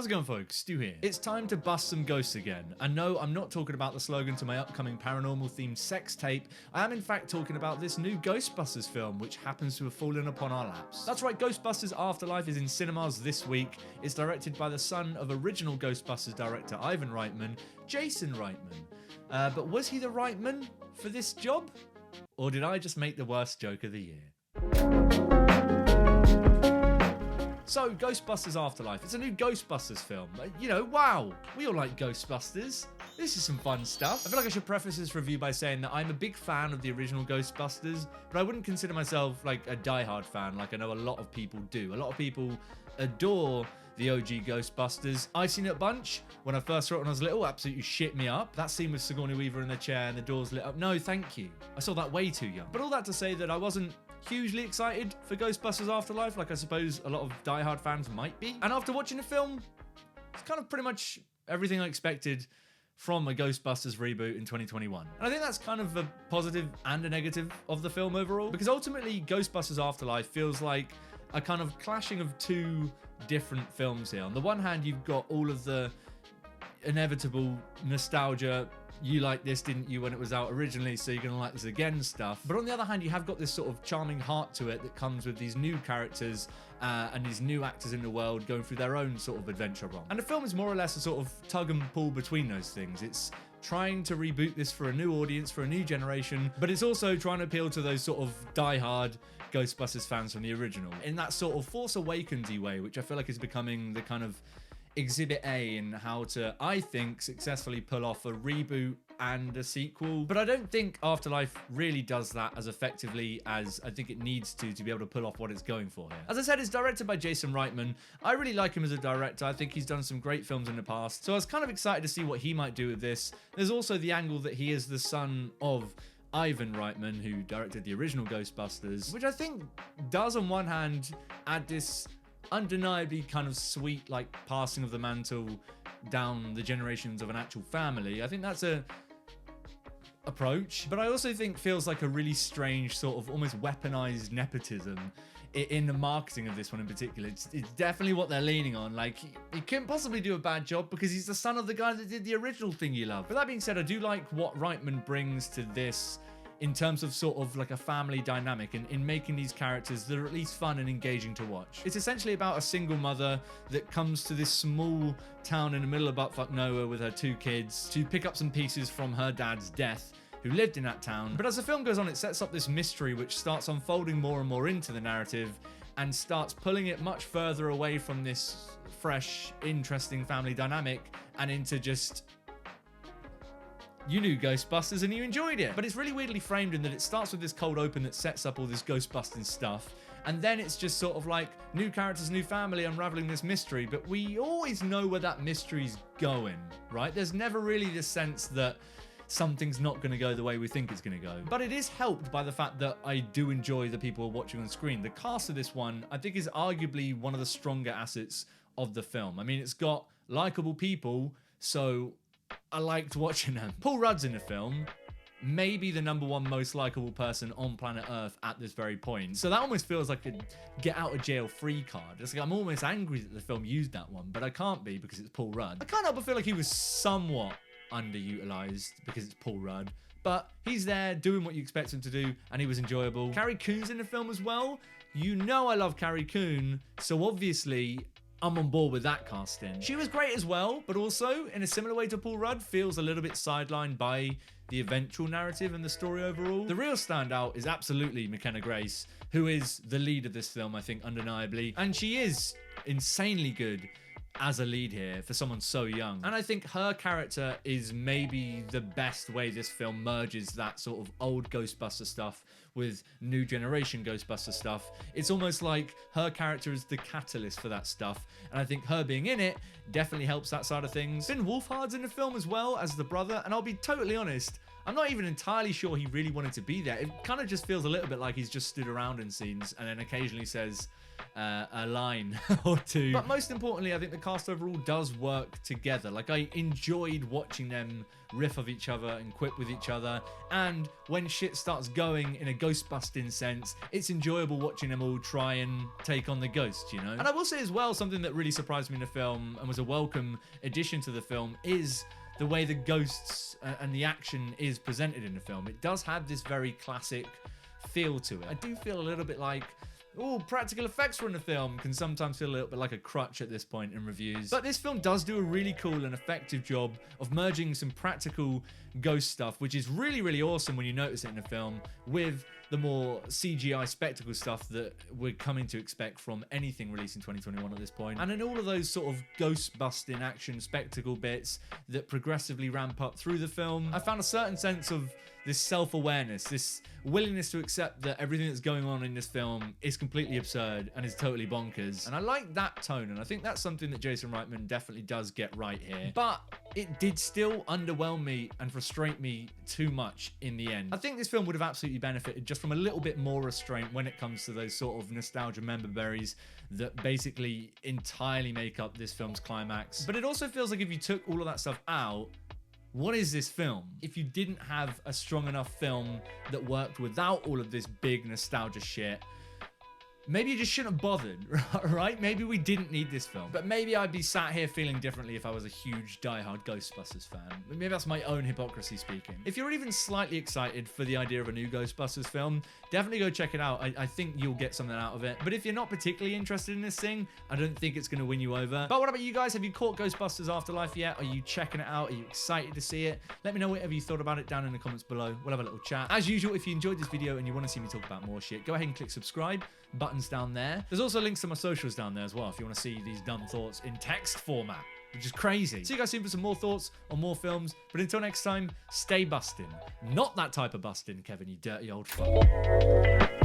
How's it going, folks? Stu here. It's time to bust some ghosts again. And no, I'm not talking about the slogan to my upcoming paranormal-themed sex tape. I am in fact talking about this new Ghostbusters film, which happens to have fallen upon our laps. That's right, Ghostbusters Afterlife is in cinemas this week. It's directed by the son of original Ghostbusters director Ivan Reitman, Jason Reitman. But was he the Reitman for this job? Or did I just make the worst joke of the year? So, Ghostbusters Afterlife. It's a new Ghostbusters film. You know, wow, we all like Ghostbusters. This is some fun stuff. I feel like I should preface this review by saying that I'm a big fan of the original Ghostbusters, but I wouldn't consider myself like a diehard fan like I know a lot of people do. A lot of people adore the OG Ghostbusters. I've seen it a bunch. When I first saw it when I was little, absolutely shit me up. That scene with Sigourney Weaver in the chair and the doors lit up. No, thank you. I saw that way too young. But all that to say that I wasn't hugely excited for Ghostbusters Afterlife, like I suppose a lot of diehard fans might be. And after watching the film, it's kind of pretty much everything I expected from a Ghostbusters reboot in 2021. And I think that's kind of a positive and a negative of the film overall, because ultimately Ghostbusters Afterlife feels like a kind of clashing of two different films here. On the one hand, you've got all of the inevitable nostalgia, you like this, didn't you, when it was out originally, so you're gonna like this again stuff. But on the other hand, you have got this sort of charming heart to it that comes with these new characters and these new actors in the world going through their own sort of adventure run. And the film is more or less a sort of tug and pull between those things. It's trying to reboot this for a new audience, for a new generation, but it's also trying to appeal to those sort of diehard Ghostbusters fans from the original in that sort of Force Awakens-y way, which I feel like is becoming the kind of Exhibit A in how to, I think, successfully pull off a reboot and a sequel. But I don't think Afterlife really does that as effectively as I think it needs to be able to pull off what it's going for here. As I said, it's directed by Jason Reitman. I really like him as a director. I think he's done some great films in the past. So I was kind of excited to see what he might do with this. There's also the angle that he is the son of Ivan Reitman, who directed the original Ghostbusters, which I think does on one hand add this undeniably kind of sweet, like, passing of the mantle down the generations of an actual family. I think that's a approach, but I also think feels like a really strange sort of almost weaponized nepotism in the marketing of this one in particular. It's definitely what they're leaning on. Like, he couldn't possibly do a bad job because he's the son of the guy that did the original thing you love. But that being said, I do like what Reitman brings to this in terms of sort of like a family dynamic and in making these characters that are at least fun and engaging to watch. It's essentially about a single mother that comes to this small town in the middle of buttfuck nowhere with her two kids to pick up some pieces from her dad's death, who lived in that town. But as the film goes on, it sets up this mystery which starts unfolding more and more into the narrative and starts pulling it much further away from this fresh, interesting family dynamic and into just, you knew Ghostbusters and you enjoyed it. But it's really weirdly framed in that it starts with this cold open that sets up all this Ghostbusting stuff, and then it's just sort of like new characters, new family, unraveling this mystery, but we always know where that mystery's going, right? There's never really this sense that something's not going to go the way we think it's going to go. But it is helped by the fact that I do enjoy the people watching on screen. The cast of this one, I think, is arguably one of the stronger assets of the film. I mean, it's got likable people, so I liked watching them. Paul Rudd's in the film, maybe the #1 most likable person on planet Earth at this very point. So that almost feels like a get out of jail free card. It's like I'm almost angry that the film used that one, but I can't be because it's Paul Rudd. I can't help but feel like he was somewhat underutilized because it's Paul Rudd, but he's there doing what you expect him to do, and he was enjoyable. Carrie Coon's in the film as well. You know I love Carrie Coon, so obviously I'm on board with that casting. She was great as well, but also, in a similar way to Paul Rudd, feels a little bit sidelined by the eventual narrative and the story overall. The real standout is absolutely McKenna Grace, who is the lead of this film, I think, undeniably, and she is insanely good as a lead here for someone so young. And I think her character is maybe the best way this film merges that sort of old Ghostbuster stuff with new generation Ghostbuster stuff. It's almost like her character is the catalyst for that stuff, and I think her being in it definitely helps that side of things. Finn Wolfhard's in the film as well as the brother, and I'll be totally honest, I'm not even entirely sure he really wanted to be there. It kind of just feels a little bit like he's just stood around in scenes and then occasionally says, a line or two. But most importantly, I think the cast overall does work together. Like, I enjoyed watching them riff of each other and quip with each other, and when shit starts going in a ghost-busting sense, it's enjoyable watching them all try and take on the ghost, you know? And I will say as well, something that really surprised me in the film and was a welcome addition to the film is the way the ghosts and the action is presented in the film. It does have this very classic feel to it. I do feel a little bit like, practical effects for in the film can sometimes feel a little bit like a crutch at this point in reviews. But this film does do a really cool and effective job of merging some practical ghost stuff, which is really, really awesome when you notice it in the film, with the more CGI spectacle stuff that we're coming to expect from anything released in 2021 at this point. And in all of those sort of ghost-busting action spectacle bits that progressively ramp up through the film, I found a certain sense of this self-awareness, this willingness to accept that everything that's going on in this film is completely absurd and is totally bonkers. And I like that tone, and I think that's something that Jason Reitman definitely does get right here. But it did still underwhelm me and frustrate me too much in the end. I think this film would have absolutely benefited just from a little bit more restraint when it comes to those sort of nostalgia member berries that basically entirely make up this film's climax. But it also feels like if you took all of that stuff out, what is this film? If you didn't have a strong enough film that worked without all of this big nostalgia shit, maybe you just shouldn't have bothered, right? Maybe we didn't need this film. But maybe I'd be sat here feeling differently if I was a huge diehard Ghostbusters fan. Maybe that's my own hypocrisy speaking. If you're even slightly excited for the idea of a new Ghostbusters film, definitely go check it out. I think you'll get something out of it. But if you're not particularly interested in this thing, I don't think it's going to win you over. But what about you guys? Have you caught Ghostbusters Afterlife yet? Are you checking it out? Are you excited to see it? Let me know whatever you thought about it down in the comments below. We'll have a little chat. As usual, if you enjoyed this video and you want to see me talk about more shit, go ahead and click subscribe. Buttons down there. There's also links to my socials down there as well if you want to see these dumb thoughts in text format, which is crazy. See you guys soon for some more thoughts on more films. But until next time, stay bustin'. Not that type of bustin', Kevin, you dirty old fuck.